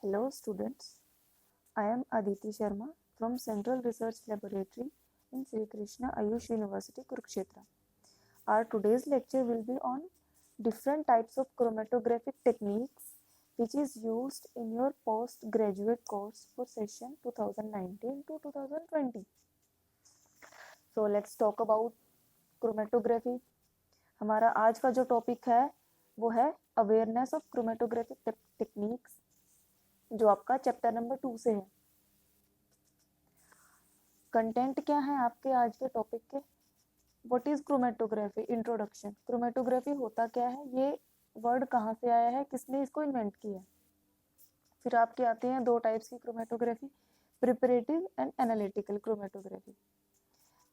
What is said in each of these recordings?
Hello students, I am Aditi Sharma from Central Research Laboratory in Sri Krishna Ayush University, Kurukshetra. Our today's lecture will be on different types of chromatographic techniques which is used in your postgraduate course for session 2019 to 2020. So let's talk about chromatography. हमारा आज का जो topic है वो है awareness of chromatographic techniques, जो आपका chapter number 2 से है। कंटेंट क्या है आपके आज के टॉपिक के? What is chromatography? Introduction. Chromatography होता क्या है, ये वर्ड कहाँ से आया है, किसने इसको इन्वेंट किया? फिर आपके आते हैं दो टाइप्स की chromatography, preparative and analytical chromatography.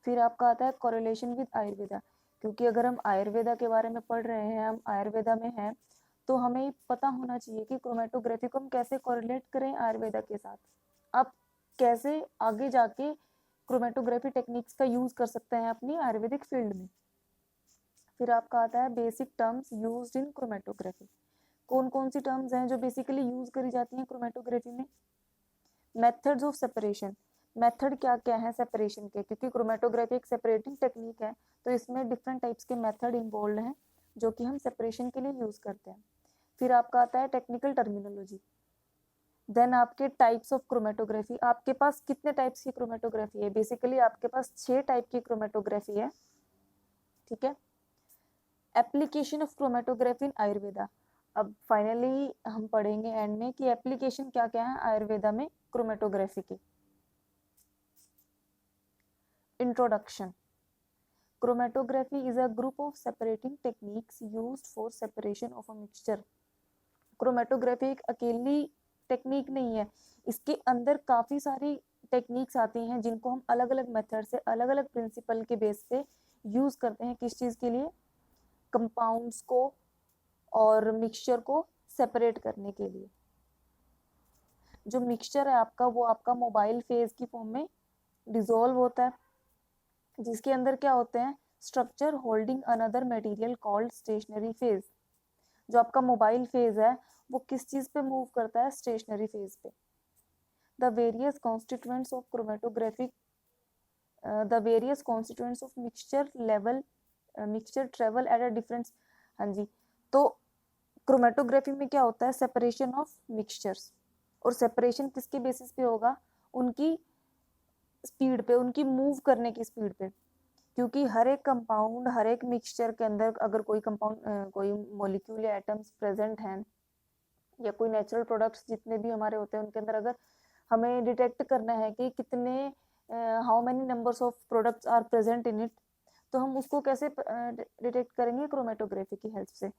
फिर आपका आता है कोरिलेशन विद आयुर्वेदा, क्योंकि अगर हम आयुर्वेदा के बारे में पढ़ रहे हैं, हम आयुर्वेदा में हैं, तो हमें पता होना चाहिए कि क्रोमेटोग्राफी को हम कैसे कोरिलेट करें आयुर्वेदा के साथ। अब कैसे आगे जाके क्रोमेटोग्राफी टेक्निक्स का यूज कर सकते हैं अपनी आयुर्वेदिक फील्ड में। फिर आपका आता है basic terms used in chromatography. कौन कौन सी टर्म्स हैं जो बेसिकली यूज करी जाती हैं क्रोमेटोग्राफी में? Methods of separation. मेथड क्या क्या है सेपरेशन के, क्योंकि क्रोमेटोग्राफी एक सेपरेटिंग टेक्निक है, तो इसमें डिफरेंट टाइप्स के मेथड इन्वॉल्व हैं जो कि हम सेपरेशन के लिए यूज करते हैं। फिर आपका आता है टेक्निकल टर्मिनोलॉजी। देन आपके टाइप्स ऑफ क्रोमेटोग्राफी। आपके पास कितने टाइप्स की क्रोमेटोग्राफी है? बेसिकली आपके पास 6 टाइप की क्रोमेटोग्राफी है, ठीक है। एप्लीकेशन ऑफ क्रोमेटोग्राफी इन आयुर्वेदा। अब फाइनली हम पढ़ेंगे एंड में कि एप्लीकेशन क्या क्या है आयुर्वेदा में क्रोमेटोग्राफी की। Introduction. Chromatography is a group of separating techniques used for separation of a mixture. Chromatography एक अकेली टेक्निक नहीं है, इसके अंदर काफ़ी सारी टेक्निक्स आती हैं जिनको हम अलग अलग मेथड से, अलग अलग प्रिंसिपल के बेस पे यूज़ करते हैं। किस चीज़ के लिए? कंपाउंड्स को और मिक्सचर को सेपरेट करने के लिए। जो मिक्सचर है आपका, वो आपका मोबाइल फेज की फॉर्म में डिसॉल्व होता है, जिसके अंदर क्या होते हैं? Structure holding another material called stationary phase. जो आपका मोबाइल फेज है वो किस चीज पे मूव करता है? स्टेशनरी फेज पे। The various constituents of chromatographic the various constituents of mixture level mixture travel at a difference. हाँ जी, तो क्रोमेटोग्राफी में क्या होता है? Separation of mixtures. और सेपरेशन किसके बेसिस पे होगा? उनकी स्पीड पे, उनकी मूव करने की स्पीड पे। क्योंकि हर एक कंपाउंड, हर एक मिक्सचर के अंदर अगर कोई कंपाउंड, कोई मॉलिक्यूल या एटम्स प्रेजेंट हैं, या कोई नेचुरल प्रोडक्ट्स जितने भी हमारे होते हैं उनके अंदर अगर हमें डिटेक्ट करना है कि कितने how many numbers of products are present in it, तो हम उसको कैसे डिटेक्ट करेंगे? क्रोमेटोग्राफी की हेल्प से।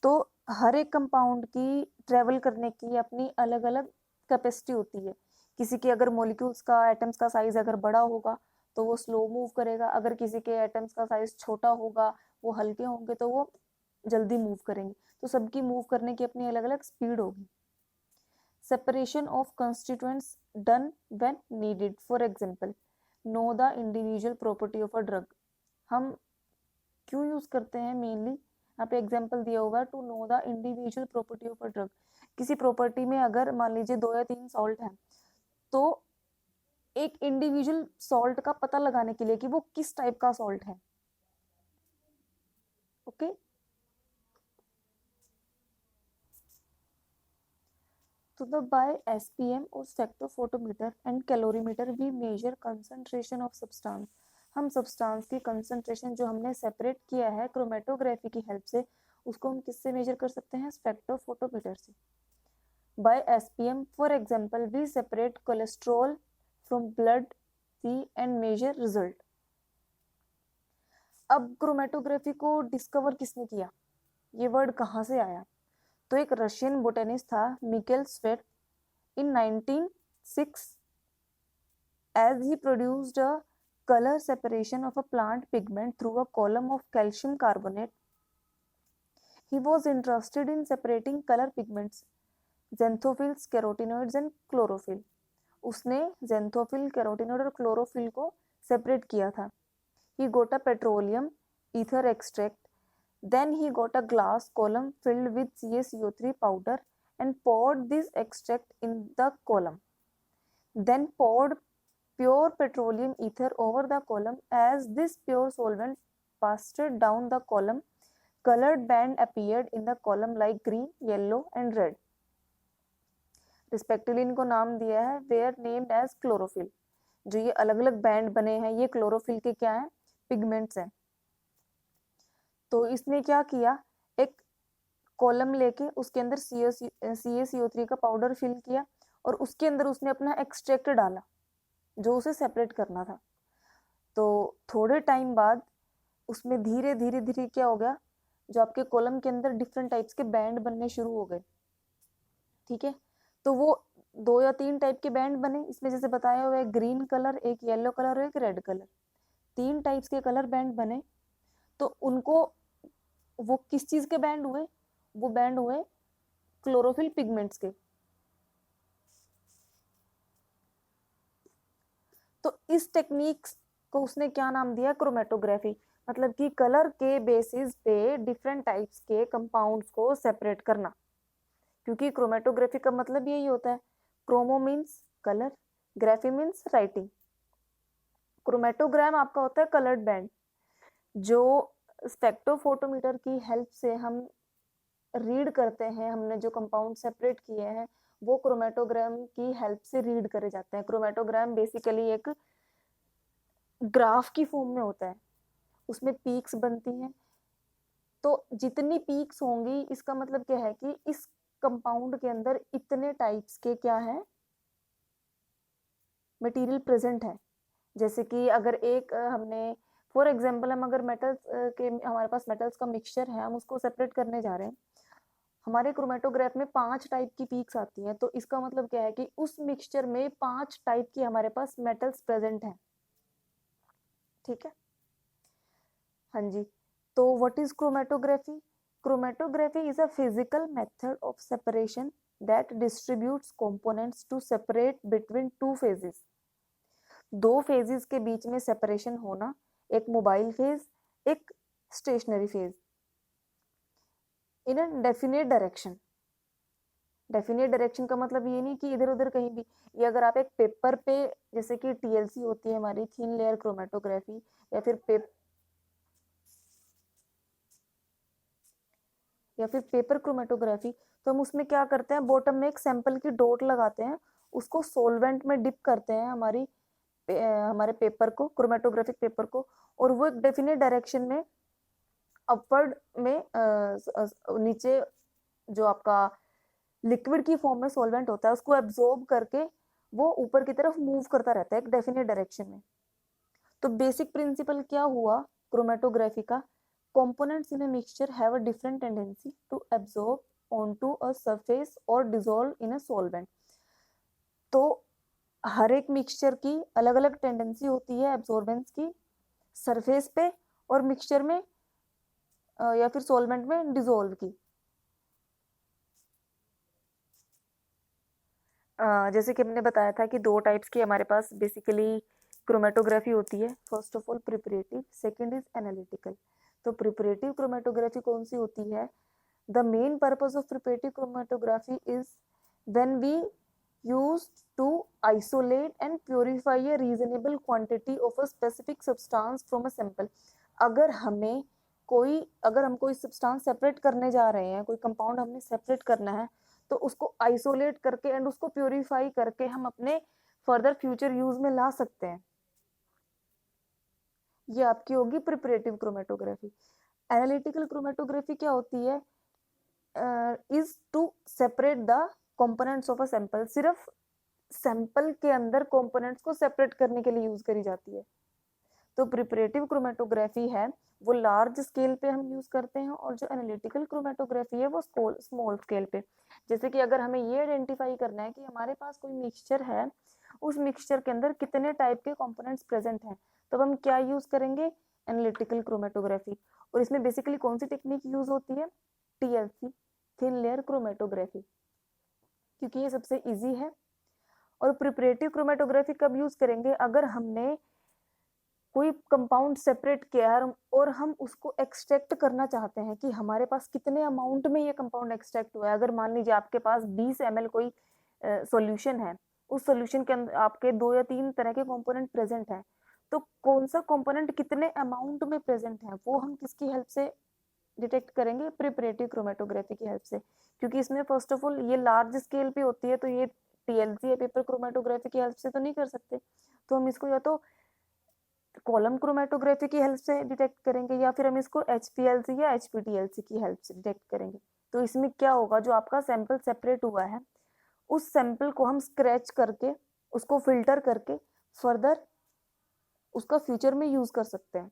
तो हर एक कंपाउंड की ट्रेवल करने की अपनी अलग अलग कैपेसिटी होती है। किसी के अगर मॉलिक्यूल्स का, एटम्स का साइज अगर बड़ा होगा तो वो स्लो मूव करेगा, अगर किसी के एटम्स का साइज छोटा होगा, वो हल्के होंगे तो वो जल्दी मूव करेंगे। तो सबकी मूव करने की अपनी अलग अलग स्पीड होगी। Separation of constituents done when needed. For example, no the individual property of a drug. हम क्यों यूज करते हैं? मेनली यहाँ पे एग्जांपल दिया हुआ है, to know the individual property of a drug. किसी प्रॉपर्टी में अगर मान लीजिए 2 या 3 सॉल्ट हैं, तो एक इंडिविजुअल सॉल्ट का पता लगाने के लिए कि वो किस टाइप का सॉल्ट है। ओके, तो द बाय एसपीएम और spectrophotometer and calorimeter we measure concentration of substance. हम सब्सटेंस की कंसंट्रेशन जो हमने सेपरेट किया है क्रोमेटोग्राफी की हेल्प से, उसको हम किससे मेजर कर सकते हैं? स्पेक्ट्रोफोटोमीटर से। By SPM for example we separate cholesterol from blood see and measure result. अब क्रोमेटोग्राफी को डिस्कवर किसने किया? ये वर्ड कहाँ से आया? तो एक रशियन बोटेनिस्ट था Mikhail Tsvet in 1906, as he produced a color separation of a plant pigment through a column of calcium carbonate. He was interested in separating color pigments, xanthophylls, carotenoids and chlorophyll. उसने xanthophylls, carotenoid और chlorophyll को separate किया था। He got a petroleum ether extract. Then he got a glass column filled with CaCO3 powder and poured this extract in the column. Then poured pure petroleum ether over the column. As this pure solvent passed down the column, colored band appeared in the column like green, yellow and red. Respectively इनको नाम दिया है, where named as chlorophyll. जो ये अलग अलग band बने हैं ये क्लोरोफिल के क्या है, पिगमेंट्स हैं. तो इसने क्या किया, एक कॉलम लेके उसके अंदर CaCO3 का पाउडर फिल किया और उसके अंदर उसने अपना एक्सट्रैक्ट डाला जो उसे सेपरेट करना था. तो थोड़े टाइम बाद उसमें धीरे धीरे धीरे क्या हो गया, जो आपके कॉलम के अंदर डिफरेंट टाइप्स के बैंड बनने शुरू हो गए. ठीक है, तो वो 2 या 3 टाइप के बैंड बने. इसमें जैसे बताया हुआ है ग्रीन कलर, एक येलो कलर और एक रेड कलर, 3 टाइप्स के कलर बैंड बने. तो उनको वो किस चीज के बैंड हुए, वो बैंड हुए क्लोरोफिल पिगमेंट्स के. तो इस टेक्निक को उसने क्या नाम दिया, क्रोमेटोग्राफी. मतलब कि कलर के बेसिस पे डिफरेंट टाइप्स के कंपाउंड्स को सेपरेट करना. क्योंकि क्रोमेटोग्राफी का मतलब यही होता है, chromo means colour, graphy means writing. Chromatogram आपका होता है कलर्ड बैंड, जो स्पेक्ट्रोफोटोमीटर की हेल्प से हम रीड करते हैं. हमने जो कंपाउंड सेपरेट किए हैं वो क्रोमेटोग्राम की हेल्प से रीड करे जाते हैं. क्रोमेटोग्राम बेसिकली एक ग्राफ की फॉर्म में होता है, उसमें पीक्स बनती हैं. तो जितनी पीक्स होंगी इसका मतलब क्या है कि इस कंपाउंड के अंदर इतने टाइप्स के क्या है, मटेरियल प्रेजेंट है. जैसे कि अगर एक हमने फॉर एग्जांपल हम अगर मेटल्स के हमारे पास मेटल्स का मिक्सचर है, हम उसको सेपरेट करने जा रहे हैं, हमारे क्रोमेटोग्राफ में 5 टाइप की पीक्स आती हैं. तो इसका मतलब क्या है कि उस मिक्सचर में 5 टाइप की हमारे पास मेटल्स प्रेजेंट हैं. ठीक है, हाँ जी. तो what is chromatography? Chromatography is a physical method of separation that distributes components to separate between two phases. 2 phases के बीच में separation होना, एक मोबाइल फेज, एक stationary phase, in a definite direction. Definite direction का मतलब ये नहीं कि इधर उधर कहीं भी. ये अगर आप एक पेपर पे, जैसे कि TLC होती है हमारी थिन लेयर क्रोमेटोग्राफी, या फिर पेपर क्रोमेटोग्राफी, तो हम उसमें क्या करते हैं, बॉटम में एक सैंपल की डॉट लगाते हैं, उसको सोलवेंट में डिप करते हैं हमारे पेपर को, क्रोमेटोग्राफिक पेपर को, और वो एक डेफिनेट डायरेक्शन में अपवर्ड में नीचे जो आपका लिक्विड की फॉर्म में सॉल्वेंट होता है उसको एब्जॉर्ब करके वो ऊपर की तरफ मूव करता रहता है एक डेफिनेट डायरेक्शन में. तो बेसिक प्रिंसिपल क्या हुआ क्रोमेटोग्राफी का, components in a mixture have a different tendency to absorb onto a surface or dissolve in a solvent. तो हर एक मिक्सचर की अलग अलग टेंडेंसी होती है एब्जॉर्बेंस की, सरफेस पे और मिक्सचर में या फिर सॉल्वेंट में डिसॉल्व की. जैसे कि हमने बताया था कि 2 टाइप्स की हमारे पास बेसिकली क्रोमेटोग्राफी होती है. First of all preparative, second is analytical. तो प्रिपरेटिव क्रोमेटोग्राफी कौन सी होती है? The main purpose of preparative chromatography is when we use to isolate and purify a reasonable quantity of a specific substance from a sample. अगर हम कोई substance separate करने जा रहे हैं, कोई कंपाउंड हमने सेपरेट करना है, तो उसको आइसोलेट करके एंड उसको प्योरीफाई करके हम अपने फर्दर फ्यूचर यूज में ला सकते हैं. ये आपकी होगी प्रिपरेटिव क्रोमेटोग्राफी. एनालिटिकल क्रोमेटोग्राफी क्या होती है? Is to separate the components of a sample. सिर्फ सैंपल के अंदर कंपोनेंट्स को सेपरेट करने के लिए यूज करी जाती है. तो प्रिपरेटिव क्रोमेटोग्राफी है वो लार्ज स्केल पे हम यूज करते हैं, और जो एनालिटिकल क्रोमेटोग्राफी है वो स्मॉल स्केल पे. जैसे कि अगर हमें ये आइडेंटिफाई करना है कि हमारे पास कोई मिक्सचर है, उस मिक्सचर के अंदर कितने टाइप के कंपोनेंट्स प्रेजेंट हैं, तब हम क्या यूज करेंगे? Analytical chromatography. और इसमें बेसिकली कौन सी टेक्निक यूज होती है? TLC, थिन लेयर क्रोमेटोग्राफी, क्योंकि ये सबसे इजी है. और प्रिपरेटिव क्रोमेटोग्राफी कब यूज करेंगे? अगर हमने कोई कंपाउंड सेपरेट किया है और हम उसको एक्सट्रैक्ट करना चाहते हैं कि हमारे पास कितने अमाउंट में ये कंपाउंड एक्सट्रैक्ट हुआ है। अगर मान लीजिए आपके पास 20 ml कोई सॉल्यूशन है, उस सॉल्यूशन के अंदर आपके 2 या 3 तरह के कंपोनेंट प्रेजेंट हैं, तो कौन सा कंपोनेंट कितने अमाउंट में प्रेजेंट है वो हम किसकी हेल्प से डिटेक्ट करेंगे? प्रिपरेटिव क्रोमेटोग्राफी की हेल्प से। क्योंकि इसमें फर्स्ट ऑफ ऑल ये लार्ज स्केल पे होती है, तो ये टीएलसी या पेपर क्रोमेटोग्राफी की हेल्प से तो नहीं कर सकते, तो हम इसको या तो कॉलम क्रोमेटोग्राफी की हेल्प से डिटेक्ट करेंगे या फिर हम इसको एचपीएलसी या एचपीटीएलसी की हेल्प से डिटेक्ट करेंगे। तो इसमें क्या होगा, जो आपका सैंपल सेपरेट हुआ है उस सैंपल को हम स्क्रैच करके उसको फिल्टर करके फर्दर उसका फ्यूचर में यूज कर सकते हैं।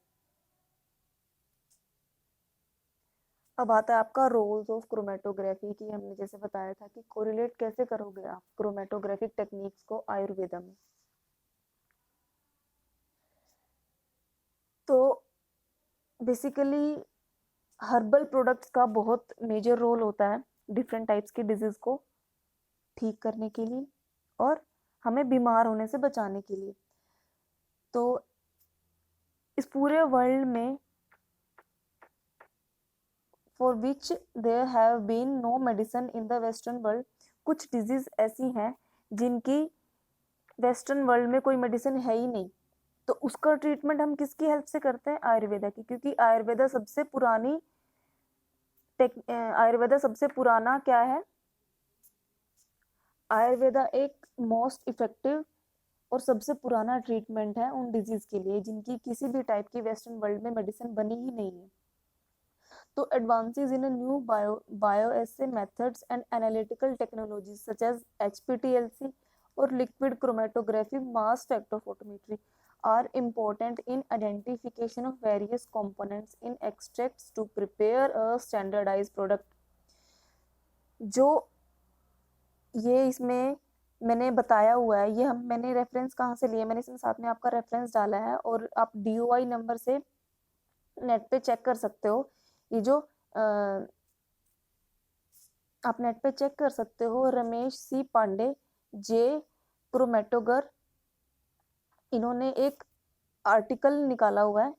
अब आता है आपका रोल्स ऑफ क्रोमेटोग्राफी की। हमने जैसे बताया था कि कोरिलेट कैसे करोगे आप क्रोमेटोग्राफिक टेक्निक्स को आयुर्वेदा में। तो बेसिकली हर्बल प्रोडक्ट्स का बहुत मेजर रोल होता है डिफरेंट टाइप्स की डिजीज को ठीक करने के लिए और हमें बीमार होने से बचाने के लिए। तो इस पूरे वर्ल्ड में for which there have been no medicine in the western world, कुछ डिजीज ऐसी हैं जिनकी वेस्टर्न वर्ल्ड में कोई मेडिसिन है ही नहीं, तो उसका ट्रीटमेंट हम किसकी हेल्प से करते हैं? आयुर्वेदा की। क्योंकि आयुर्वेदा सबसे पुरानी आयुर्वेदा सबसे पुराना क्या है? आयुर्वेदा एक मोस्ट इफेक्टिव और सबसे पुराना ट्रीटमेंट है उन डिजीज के लिए जिनकी किसी भी टाइप की वेस्टर्न वर्ल्ड में मेडिसिन बनी ही नहीं है। तो advances in new bioassay methods and analytical technologies such as HPTLC और liquid chromatography mass spectrophotometry are important in identification of various components in extracts to prepare a standardized product। जो ये इसमें मैंने बताया हुआ है, ये मैंने रेफरेंस कहाँ से लिया, मैंने इसमें साथ में आपका रेफरेंस डाला है और आप DOI नंबर से नेट पे चेक कर सकते हो। ये जो आप नेट पे चेक कर सकते हो, रमेश सी पांडे, जे क्रोमेटोगर, इन्होंने एक आर्टिकल निकाला हुआ है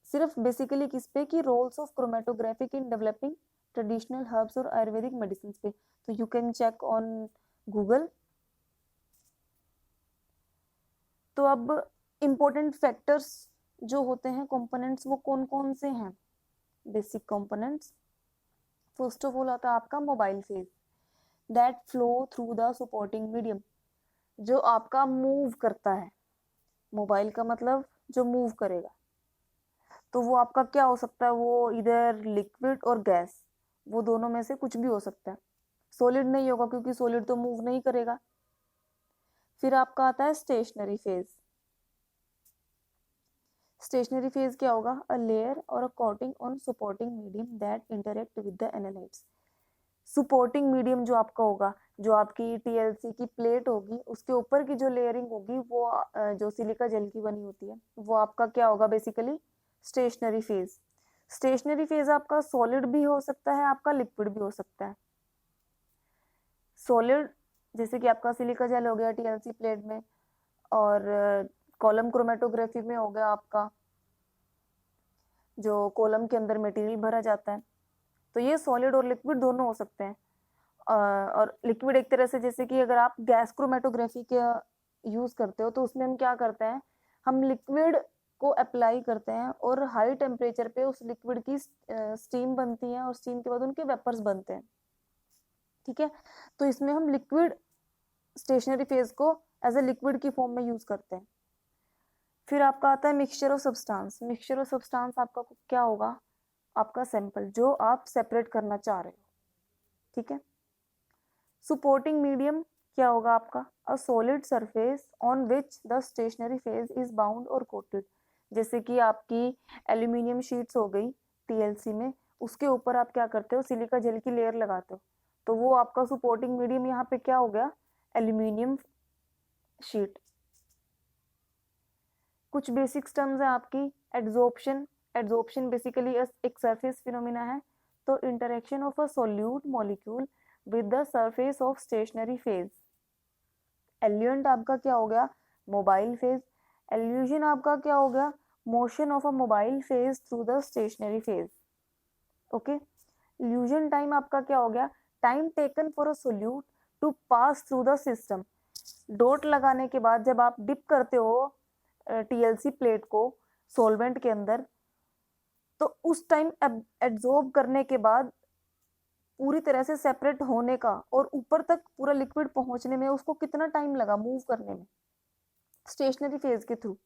सिर्फ बेसिकली किस पे कि roles of chromatographic in developing traditional herbs और आयुर्वेदिक मेडिसिन पे। तो you can check on Google. तो अब इम्पोर्टेंट फैक्टर्स जो होते हैं कंपोनेंट्स, वो कौन कौन से हैं? Basic components, first of all आता है आपका mobile phase that flow through the supporting medium, जो आपका मूव करता है। मोबाइल का मतलब जो मूव करेगा, तो वो आपका क्या हो सकता है? वो इधर लिक्विड और गैस, वो दोनों में से कुछ भी हो सकता है। सॉलिड नहीं होगा क्योंकि सॉलिड तो मूव नहीं करेगा। फिर आपका आता है स्टेशनरी फेज। स्टेशनरी फेज क्या होगा? अ लेयर और a coating on supporting medium that interact with the analytes. Supporting medium जो आपका होगा, जो आपकी टीएलसी की प्लेट होगी, उसके ऊपर की जो लेयरिंग होगी वो जो सिलिका जेल की बनी होती है, वो आपका क्या होगा? Basically stationary phase. Stationary phase आपका सॉलिड भी हो सकता है, आपका लिक्विड भी हो सकता है। सॉलिड जैसे कि आपका सिलिका जेल हो गया टीएलसी प्लेट में, और कॉलम क्रोमेटोग्राफी में हो गया आपका जो कॉलम के अंदर मटेरियल भरा जाता है। तो ये सॉलिड और लिक्विड दोनों हो सकते हैं। और लिक्विड एक तरह से, जैसे कि अगर आप गैस क्रोमेटोग्राफी का यूज करते हो तो उसमें हम क्या करते हैं? हम लिक्विड को अप्लाई करते हैं और हाई टेम्परेचर पे उस लिक्विड की स्टीम बनती है और स्टीम के बाद उनके वेपर्स बनते हैं। ठीक है, तो इसमें हम लिक्विड स्टेशनरी फेज को एज ए लिक्विड की फॉर्म में यूज करते हैं। फिर आपका आता है mixture of substance. Mixture of substance आपका क्या होगा? आपका सैंपल जो आप सेपरेट करना चाह रहे हो। ठीक है, सपोर्टिंग मीडियम क्या होगा आपका? A solid surface on which the stationary phase is bound और कोटेड। जैसे कि आपकी एल्यूमिनियम शीट्स हो गई टीएलसी में, उसके ऊपर आप क्या करते हो? सिलिका जेल की लेयर लगाते हो, तो वो आपका सपोर्टिंग मीडियम यहाँ पे क्या हो गया? Aluminium sheet. कुछ बेसिक टर्म्स है आपकी। एड्सॉर्प्शन, एड्सॉर्प्शन बेसिकली एक सरफेस फिनोमिना है। तो interaction of a solute molecule with the surface of stationary phase. Eluent आपका क्या हो गया? Mobile phase. एल्यूजन आपका क्या हो गया? Motion of a mobile phase through the stationary phase. Okay, elution time आपका क्या हो गया, time taken for a solute to pass through the system. Dot लगाने के बाद जब आप डिप करते हो टीएलसी प्लेट को सॉल्वेंट के अंदर, तो उस टाइम एब्जॉर्ब करने के बाद पूरी तरह से सेपरेट होने का और ऊपर तक पूरा लिक्विड पहुंचने में उसको कितना टाइम लगा मूव करने में, स्टेशनरी फेज के थ्रू।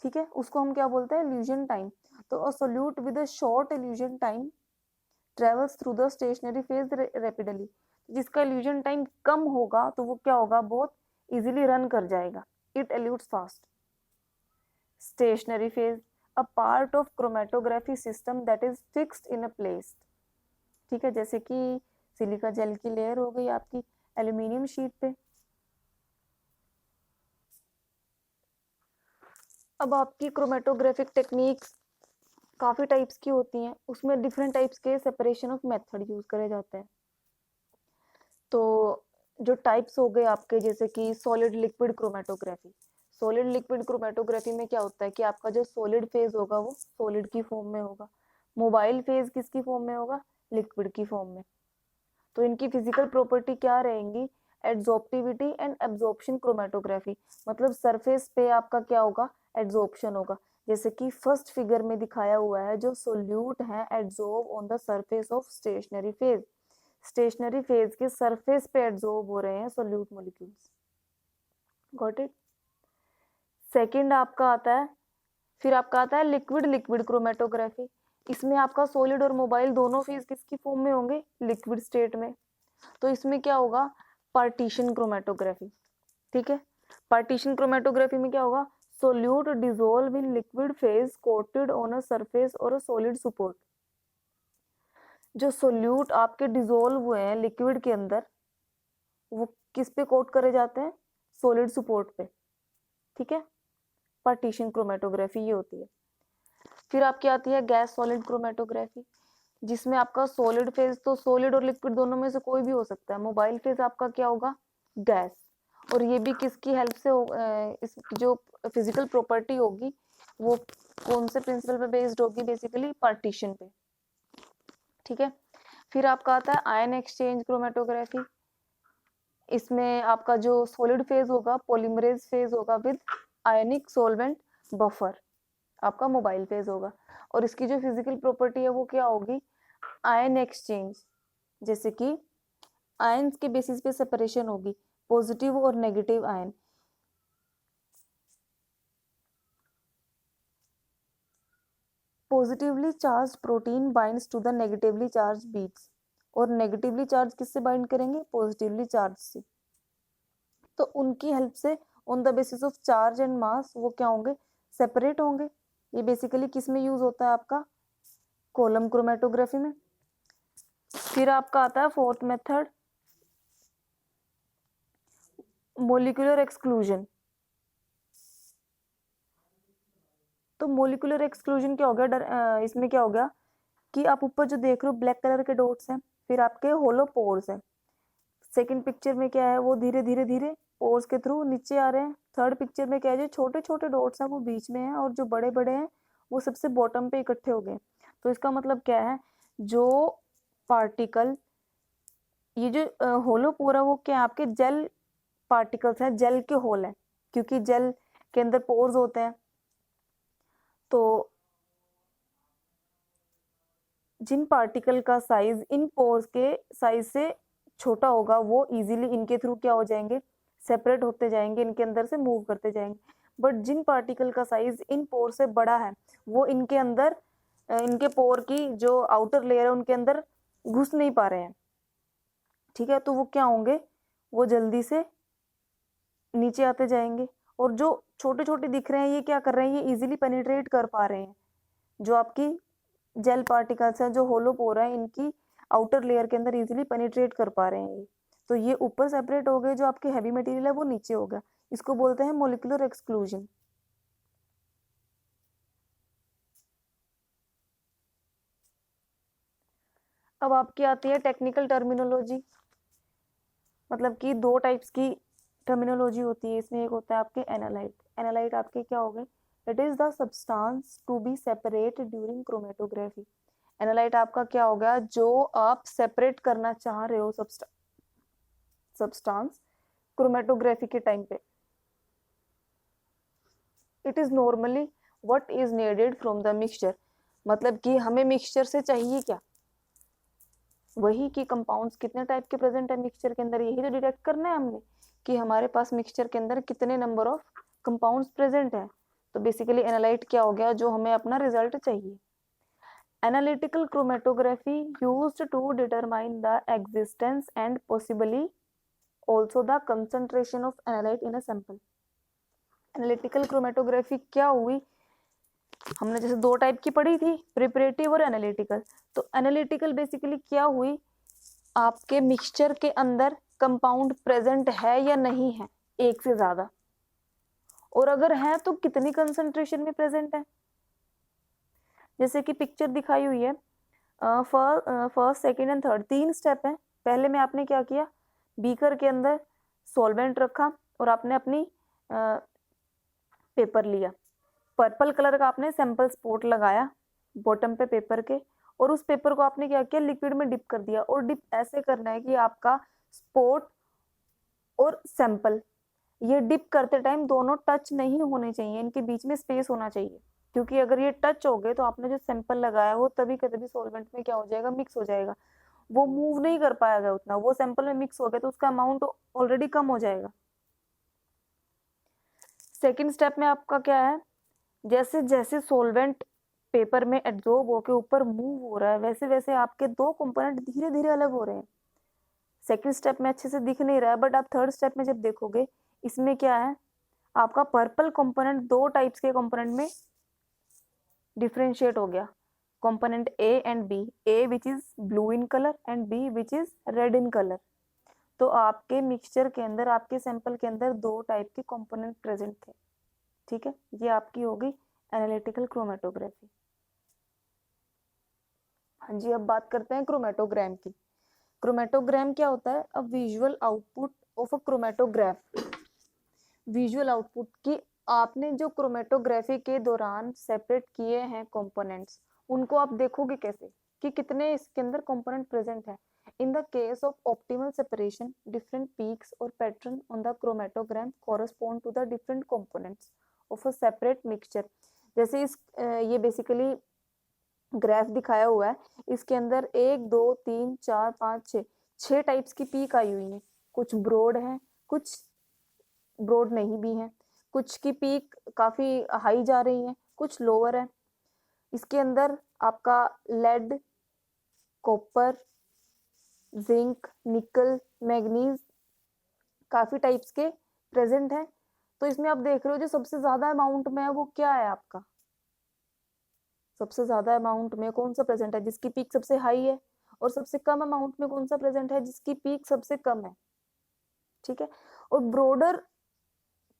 ठीक है, उसको हम क्या बोलते हैं, इल्यूजन टाइम। तो a solute with a short elution time travels through the stationary phase rapidly. जिसका इल्यूजन टाइम कम होगा तो वो क्या होगा, बहुत इजीली रन कर जाएगा, it elutes fast. Stationary phase, a part of chromatography system that is fixed in a place. ठीक है, जैसे कि सिलिका जेल की लेयर हो गई आपकी एल्यूमिनियम शीट पे। अब आपकी क्रोमेटोग्राफिक टेक्निक्स काफी टाइप्स की होती हैं, उसमें डिफरेंट टाइप्स के सेपरेशन ऑफ मेथड यूज करे जाते हैं। तो जो टाइप्स हो गए आपके, जैसे कि solid liquid chromatography. Solid liquid chromatography में क्या होता है कि आपका जो सॉलिड फेज होगा वो सॉलिड की फॉर्म में होगा, मोबाइल फेज किसकी फॉर्म में होगा, लिक्विड की फॉर्म में। तो इनकी फिजिकल प्रॉपर्टी क्या रहेंगी, एड्सॉर्प्टिविटी एंड एब्जॉर्प्शन क्रोमेटोग्राफी। मतलब सरफेस पे आपका क्या होगा, एड्सॉर्प्शन होगा। जैसे कि फर्स्ट फिगर में दिखाया हुआ है, जो सोल्यूट है adsorb on the surface of stationary phase. Stationary phase के सरफेस पे एड्सॉर्ब हो रहे हैं solute molecules. Got it. Second आपका आता है, फिर आपका आता है लिक्विड लिक्विड क्रोमेटोग्राफी। इसमें आपका सॉलिड और मोबाइल दोनों फेज किसकी फॉर्म में होंगे, लिक्विड स्टेट में। तो इसमें क्या होगा, पार्टीशन क्रोमेटोग्राफी। ठीक है, पार्टीशन क्रोमेटोग्राफी में क्या होगा, solute dissolve in liquid phase coated on a surface और अ सॉलिड सपोर्ट। जो सोल्यूट आपके डिसॉल्व हुए हैं लिक्विड के अंदर, वो किस पे कोट करे जाते हैं, सॉलिड सपोर्ट पे। ठीक है, पार्टीशन क्रोमेटोग्राफी ये होती है। फिर आपकी आती है गैस सॉलिड क्रोमेटोग्राफी, जिसमें आपका सॉलिड फेज तो सॉलिड और लिक्विड दोनों में से कोई भी हो सकता है। मोबाइल फेज आपका क्या होगा, गैस। और ये भी किसकी हेल्प से इस जो फिजिकल प्रॉपर्टी होगी वो कौन से प्रिंसिपल पे बेस्ड होगी, बेसिकली पार्टीशन पे। ठीक है, फिर आपका आता है आयन एक्सचेंज क्रोमेटोग्राफी। इसमें आपका जो सॉलिड फेज होगा पॉलीमरेज फेज होगा विद आयनिक सोलवेंट बफर, आपका मोबाइल फेज होगा। और इसकी जो फिजिकल प्रॉपर्टी है वो क्या होगी, आयन एक्सचेंज। जैसे कि आयन्स के बेसिस पे सेपरेशन होगी, पॉजिटिव और negative ion. Positively charge protein binds to the negatively charge beads, और नेगेटिवली चार्ज किससे बाइंड करेंगे, पॉजिटिवली चार्ज से। तो उनकी हेल्प से on the basis of charge and mass वो क्या होंगे, सेपरेट होंगे। ये बेसिकली किस में यूज होता है, आपका कॉलम क्रोमेटोग्राफी में। फिर आपका आता है फोर्थ मेथड, मोलिकुलर एक्सक्लूजन। तो मोलिकुलर एक्सक्लूजन क्या हो गया, इसमें क्या हो गया कि आप ऊपर जो देख रहे हो ब्लैक कलर के डॉट्स हैं, फिर आपके होलो पोर्स हैं। सेकंड पिक्चर में क्या है, वो धीरे धीरे धीरे पोर्स के थ्रू नीचे आ रहे हैं। थर्ड पिक्चर में क्या है, जो छोटे छोटे डॉट्स हैं वो बीच में है, और जो बड़े बड़े हैं वो सबसे बॉटम पे इकट्ठे हो गए। तो इसका मतलब क्या है, जो पार्टिकल, ये जो होलो पोर है वो क्या है, आपके जेल पार्टिकल्स हैं, जेल के होल है, क्योंकि जेल के अंदर पोर्स होते हैं। तो जिन पार्टिकल का साइज इन पोर्स के साइज से छोटा होगा वो इजीली इनके थ्रू क्या हो जाएंगे, सेपरेट होते जाएंगे, इनके अंदर से मूव करते जाएंगे। बट जिन पार्टिकल का साइज इन पोर से बड़ा है वो इनके अंदर, इनके पोर की जो आउटर लेयर है उनके अंदर घुस नहीं पा रहे हैं। ठीक है, तो वो क्या होंगे, वो जल्दी से नीचे आते जाएंगे। और जो छोटे छोटे दिख रहे हैं ये क्या कर रहे हैं, ये इजीली पेनिट्रेट कर पा रहे हैं। जो आपकी जेल पार्टिकल्स हैं, जो होलो पोर है, इनकी आउटर लेयर के अंदर इजीली पेनिट्रेट कर पा रहे हैं ये। तो ये ऊपर सेपरेट हो गए, जो आपके हैवी मटेरियल है वो नीचे हो गया। इसको बोलते हैं मोलिकुलर एक्सक्लूजन। अब आपकी आती है टेक्निकल टर्मिनोलॉजी। मतलब कि 2 टाइप्स की टर्मिनोलॉजी होती है इसमें। एक होता है आपके एनालाइट। एनालाइट आपके क्या हो गए, it is the substance to be separate during chromatography. Analyte आपका क्या हो गया, जो आप सेपरेट करना चाह रहे हो सब्सटेंस क्रोमेटोग्राफी के टाइम पे। It is normally what is needed from the mixture, मतलब कि हमें मिक्सचर से चाहिए क्या, वही कि कंपाउंड्स कितने टाइप के प्रेजेंट है मिक्सचर के अंदर, यही तो डिटेक्ट करना है हमने कि हमारे पास मिक्सचर के अंदर कितने नंबर ऑफ कंपाउंड्स प्रेजेंट है। तो बेसिकली एनालाइट क्या हो गया, जो हमें अपना रिजल्ट चाहिए। Analytical chromatography used to determine the existence and possibly also the concentration of analyte in a sample। Analytical chromatography क्या हुई, हमने जैसे दो टाइप की पढ़ी थी, प्रिपरेटिव और एनालिटिकल। तो एनालिटिकल बेसिकली क्या हुई, आपके मिक्सचर के अंदर कंपाउंड प्रेजेंट है या नहीं है, एक से ज्यादा, और अगर है तो कितनी कंसंट्रेशन में प्रेजेंट है। जैसे कि पिक्चर दिखाई हुई है, first second and third 3 step है। पहले में आपने क्या किया, बीकर के अंदर सॉल्वेंट रखा और आपने अपनी पेपर लिया, पर्पल कलर का आपने सैंपल स्पॉट लगाया बॉटम पे पेपर के, और उस पेपर को आपने क्या किया, लिक्विड में डिप कर दिया। और डिप ऐसे करना है कि आपका स्पॉट और सैंपल ये डिप करते टाइम दोनों टच नहीं होने चाहिए, इनके बीच में स्पेस होना चाहिए, क्योंकि अगर ये टच हो गए तो आपने जो सैंपल लगाया वो तभी कभी सॉल्वेंट में क्या हो जाएगा, मिक्स हो जाएगा, वो मूव नहीं कर पाएगा उतना, वो सैंपल में मिक्स हो गया तो उसका अमाउंट ऑलरेडी कम हो जाएगा। सेकेंड स्टेप में आपका क्या है, जैसे जैसे सॉल्वेंट पेपर में एब्जॉर्ब होकर ऊपर मूव हो रहा है, वैसे वैसे आपके दो कंपोनेंट धीरे धीरे अलग हो रहे हैं। सेकेंड स्टेप में अच्छे से दिख नहीं रहा है, बट आप थर्ड स्टेप में जब देखोगे, इसमें क्या है, आपका पर्पल कंपोनेंट दो टाइप्स के कंपोनेंट में डिफरेंशिएट हो गया, component A and B, A which is blue in colour and B which is red in colour. तो आपके मिक्सचर के अंदर, आपके सैंपल के अंदर दो टाइप के कंपोनेंट प्रेजेंट थे। ठीक है, ये आपकी होगी एनालिटिकल क्रोमेटोग्राफी। हाँ जी, अब बात करते हैं क्रोमेटोग्राम की। क्रोमेटोग्राम क्या होता है, a visual output of a chromatograph. Visual output की आपने जो क्रोमेटोग्राफी के दौरान सेपरेट किए हैं कंपोनेंट्स, उनको आप देखोगे कैसे कि कितने इसके अंदर कंपोनेंट प्रेजेंट है। In the case of optimal separation, different peaks और pattern on the chromatogram correspond to the different components of a separate mixture. जैसे ये बेसिकली ग्राफ दिखाया हुआ है, इसके अंदर 1 2 3 4 5 6 टाइप्स की पीक आई हुई है। कुछ ब्रॉड है, कुछ ब्रॉड नहीं भी है, कुछ की पीक काफी हाई जा रही है, कुछ लोअर है। इसके अंदर आपका लेड, कॉपर, जिंक, निकल, मैग्नीज काफी टाइप्स के प्रेजेंट है। तो इसमें आप देख रहे हो जो सबसे ज्यादा अमाउंट में है वो क्या है, आपका सबसे ज्यादा अमाउंट में कौन सा प्रेजेंट है, जिसकी पीक सबसे हाई है, और सबसे कम अमाउंट में कौन सा प्रेजेंट है, जिसकी पीक सबसे कम है। ठीक है, और ब्रॉडर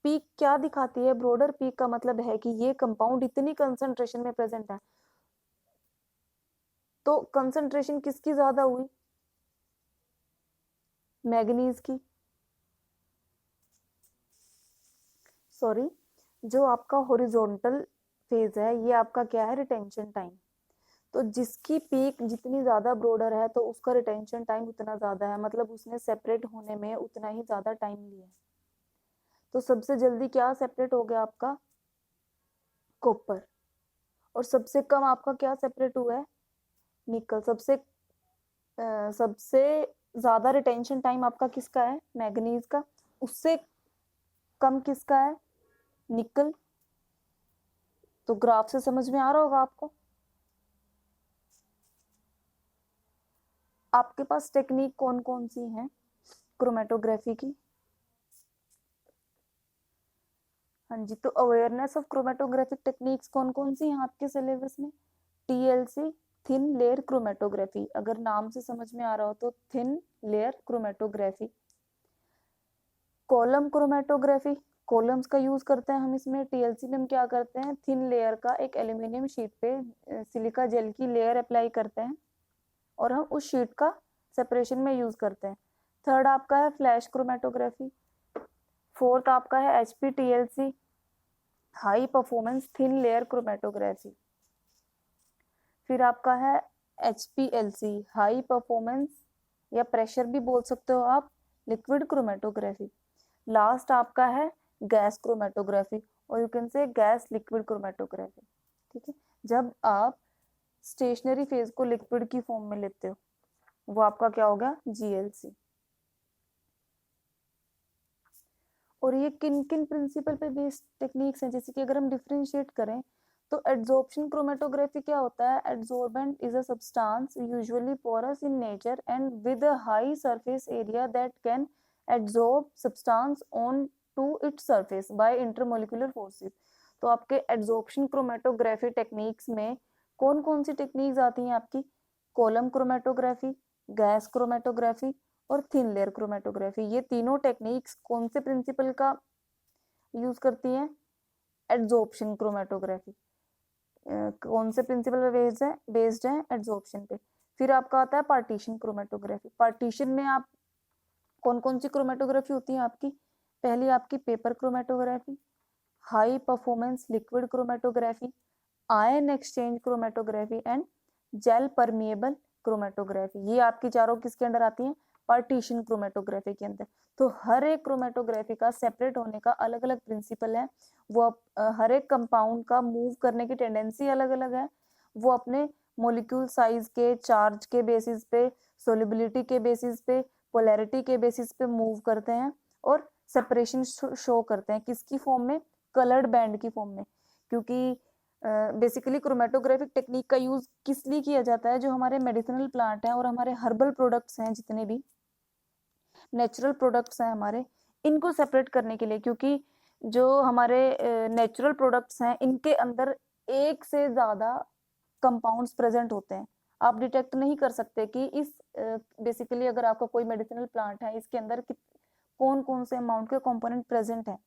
पीक क्या दिखाती है, ब्रॉडर पीक का मतलब है कि ये कंपाउंड इतनी कंसंट्रेशन में प्रेजेंट है। तो कंसंट्रेशन किसकी ज्यादा हुई, मैग्नीज की, सॉरी, जो आपका हॉरिजॉन्टल फेज है ये आपका क्या है, रिटेंशन टाइम। तो जिसकी पीक जितनी ज्यादा ब्रॉडर है तो उसका रिटेंशन टाइम उतना ज्यादा है, मतलब उसने सेपरेट होने में उतना ही ज्यादा टाइम लिया। तो सबसे जल्दी क्या सेपरेट हो गया, आपका कॉपर, और सबसे कम आपका क्या सेपरेट हुआ है, निकल। सबसे ज्यादा रिटेंशन टाइम आपका किसका है, मैग्नीज का, उससे कम किसका है, निकल। तो ग्राफ से समझ में आ रहा होगा आपको। आपके पास टेक्निक कौन कौन सी है क्रोमेटोग्राफी की। हाँ जी, तो अवेयरनेस ऑफ क्रोमेटोग्राफिक टेक्निक्स कौन कौन सी हैं आपके सिलेबस में, टीएलसी, थिन लेयर क्रोमेटोग्राफी, अगर नाम से समझ में आ रहा हो तो thin layer chromatography. Column chromatography, columns का यूज करते हैं हम इसमें। टीएलसी में हम क्या करते हैं, थिन लेयर का एक एल्यूमिनियम शीट पे सिलिका जेल की लेयर अप्लाई करते हैं और हम उस शीट का सेपरेशन में यूज करते हैं। थर्ड आपका है फ्लैश क्रोमेटोग्राफी। फोर्थ आपका है HPTLC. High performance thin layer chromatography. फिर आपका है HPLC, हाई परफॉर्मेंस या प्रेशर भी बोल सकते हो आप, लिक्विड क्रोमेटोग्राफी। लास्ट आपका है गैस क्रोमेटोग्राफी, और you can say gas liquid chromatography. ठीक है, जब आप स्टेशनरी फेज को लिक्विड की फॉर्म में लेते हो वो आपका क्या होगा, GLC। और ये किन किन प्रिंसिपल पे बेस्ड टेक्निक्स हैं, जैसे कि अगर हम डिफरेंशिएट करें तो एड्सॉर्प्शन क्रोमेटोग्राफी क्या होता है, adsorbent is a substance usually porous in nature and with a high surface area that can adsorb substance on to its surface by intermolecular forces. तो आपके एड्सॉर्प्शन क्रोमेटोग्राफी टेक्निक्स में कौन कौन सी टेक्निक्स आती हैं आपकी, कॉलम क्रोमेटोग्राफी, गैस क्रोमेटोग्राफी और thin layer chromatography. ये तीनों टेक्निक्स कौन से प्रिंसिपल का यूज करती हैं, एड्सॉर्प्शन क्रोमेटोग्राफी। कौन से प्रिंसिपल पे बेस्ड है एड्सॉर्प्शन पे। फिर आपका आता है पार्टीशन क्रोमेटोग्राफी। पार्टीशन में आप कौन कौन सी क्रोमेटोग्राफी होती है आपकी, पहली आपकी paper chromatography, high performance liquid chromatography, ion exchange chromatography and gel permeable chromatography. ये आपकी चारों किसके अंडर आती हैं, पार्टीशन क्रोमेटोग्राफी के अंदर। तो हर एक क्रोमेटोग्राफी का सेपरेट होने का अलग अलग प्रिंसिपल है, वो हर एक कंपाउंड का मूव करने की टेंडेंसी अलग अलग है, वो अपने मोलिक्यूल साइज के, चार्ज के बेसिस पे, सोलिबिलिटी के बेसिस पे, पोलैरिटी के बेसिस पे मूव करते हैं और सेपरेशन शो करते हैं, किसकी फॉर्म में, कलर्ड बैंड की फॉर्म में। क्योंकि बेसिकली क्रोमेटोग्राफिक टेक्निक का यूज किस लिए किया जाता है, जो हमारे मेडिसिनल प्लांट हैं और हमारे हर्बल प्रोडक्ट्स हैं, जितने भी नेचुरल प्रोडक्ट्स हैं हमारे, इनको सेपरेट करने के लिए। क्योंकि जो हमारे नेचुरल प्रोडक्ट्स हैं इनके अंदर एक से ज्यादा कंपाउंड्स प्रेजेंट होते हैं। आप डिटेक्ट नहीं कर सकते कि इस बेसिकली अगर आपका कोई मेडिसिनल प्लांट है इसके अंदर कौन कौन से अमाउंट के कंपोनेंट प्रेजेंट है,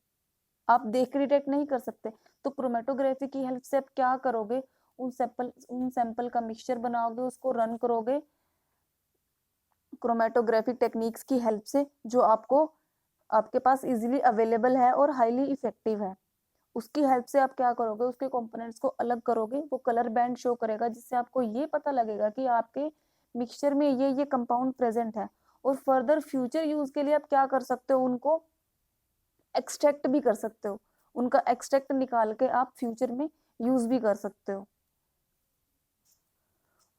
आप देख के डिटेक्ट नहीं कर सकते। तो क्रोमेटोग्राफी की हेल्प से आप क्या करोगे, उन सैंपल का मिक्सचर बनाओगे, उसको रन करोगे क्रोमेटोग्राफिक टेक्निक्स की हेल्प से, जो आपके पास इजीली अवेलेबल है और हाईली इफेक्टिव है। उसकी हेल्प से आप क्या करोगे, उसके कंपोनेंट्स को अलग करोगे, वो कलर बैंड शो करेगा, जिससे आपको ये पता लगेगा कि आपके मिक्सचर में ये कंपाउंड प्रेजेंट है। और फर्दर फ्यूचर यूज के लिए आप क्या कर सकते हो, उनको एक्सट्रैक्ट भी कर सकते हो, उनका एक्सट्रैक्ट निकाल के आप फ्यूचर में यूज भी कर सकते हो।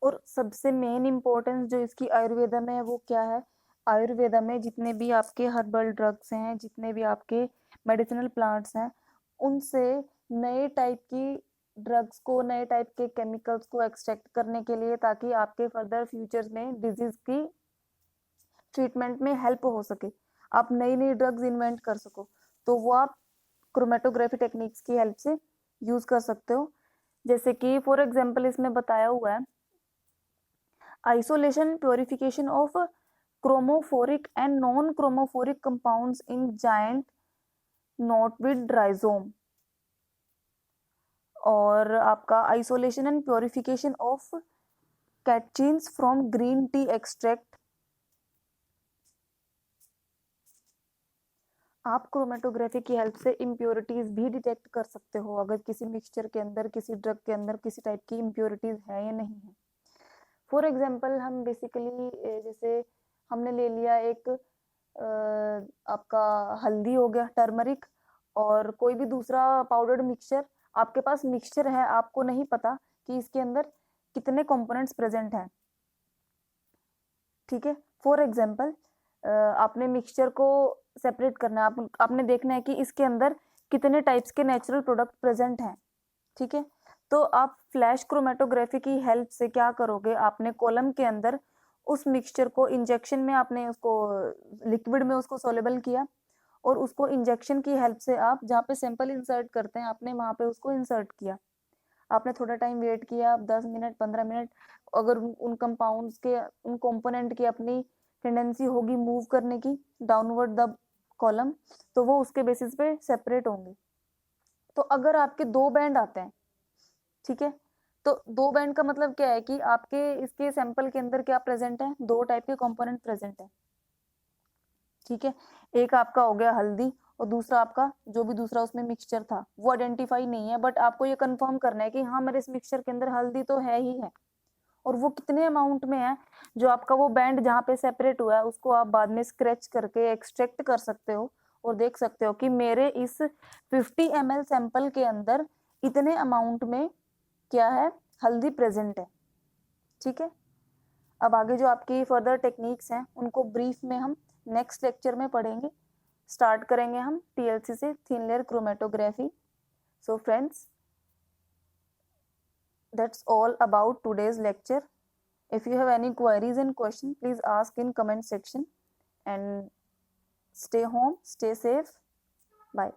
और सबसे मेन इंपॉर्टेंस जो इसकी आयुर्वेदा में है वो क्या है, आयुर्वेदा में जितने भी आपके हर्बल ड्रग्स हैं, जितने भी आपके मेडिसिनल प्लांट्स हैं, उनसे नए टाइप की ड्रग्स को, नए टाइप के केमिकल्स को एक्सट्रैक्ट करने के लिए, ताकि आपके फर्दर फ्यूचर में डिजीज की ट्रीटमेंट में हेल्प हो सके, आप नई नई ड्रग्स इन्वेंट कर सको, तो वो आप क्रोमेटोग्राफी टेक्निक्स की हेल्प से यूज कर सकते हो। जैसे कि फॉर एग्जांपल इसमें बताया हुआ है, isolation purification of chromophoric and non-chromophoric compounds in giant knotweed rhizome, और आपका isolation and purification of catechins from green tea extract। आप क्रोमेटोग्राफी की हेल्प से इम्प्योरिटीज भी डिटेक्ट कर सकते हो, अगर किसी मिक्सचर के अंदर, किसी ड्रग के अंदर किसी टाइप की इम्प्योरिटीज है या नहीं है। फॉर एग्जाम्पल हम बेसिकली जैसे हमने ले लिया एक आपका हल्दी हो गया, टर्मरिक, और कोई भी दूसरा पाउडर्ड मिक्सचर, आपके पास मिक्सचर है, आपको नहीं पता कि इसके अंदर कितने कंपोनेंट्स प्रेजेंट हैं। ठीक है, फॉर एग्जाम्पल आपने मिक्सचर को सेपरेट करना है, आपने देखना है कि इसके अंदर कितने टाइप्स के नेचुरल प्रोडक्ट प्रेजेंट हैं। ठीक है, तो आप फ्लैश क्रोमेटोग्राफी की हेल्प से क्या करोगे, आपने कॉलम के अंदर उस मिक्सचर को इंजेक्शन में, आपने उसको लिक्विड में उसको सोलेबल किया, और उसको इंजेक्शन की हेल्प से आप जहाँ पे सैंपल इंसर्ट करते हैं, आपने वहां पे उसको इंसर्ट किया, आपने थोड़ा टाइम वेट किया, 10 मिनट 15 मिनट, अगर उन कंपाउंड्स के, उन कंपोनेंट की अपनी टेंडेंसी होगी मूव करने की डाउनवर्ड द कॉलम, तो वो उसके बेसिस पे सेपरेट होंगे। तो अगर आपके दो बैंड आते हैं, ठीक है, तो दो बैंड का मतलब क्या है कि आपके इसके सैंपल के अंदर क्या प्रेजेंट है, दो टाइप के कंपोनेंट प्रेजेंट है। ठीक है, एक आपका हो गया हल्दी और दूसरा आपका जो भी दूसरा उसमें मिक्सचर था वो आइडेंटिफाई नहीं है, बट आपको ये कंफर्म करना है कि हाँ मेरे इस मिक्सचर के अंदर हल्दी तो है ही है, और वो कितने अमाउंट में है। जो आपका वो बैंड जहाँ पे सेपरेट हुआ है उसको आप बाद में स्क्रैच करके एक्सट्रैक्ट कर सकते हो और देख सकते हो कि मेरे इस 50 ml सैंपल के अंदर इतने अमाउंट में क्या है, हल्दी प्रेजेंट है। ठीक है, अब आगे जो आपकी फर्दर टेक्निक्स हैं उनको ब्रीफ में हम नेक्स्ट लेक्चर में पढ़ेंगे। स्टार्ट करेंगे हम TLC से, thin layer chromatography. So friends, that's all about today's lecture. If you have any queries and questions, please ask in comment section, and stay home, stay safe. Bye.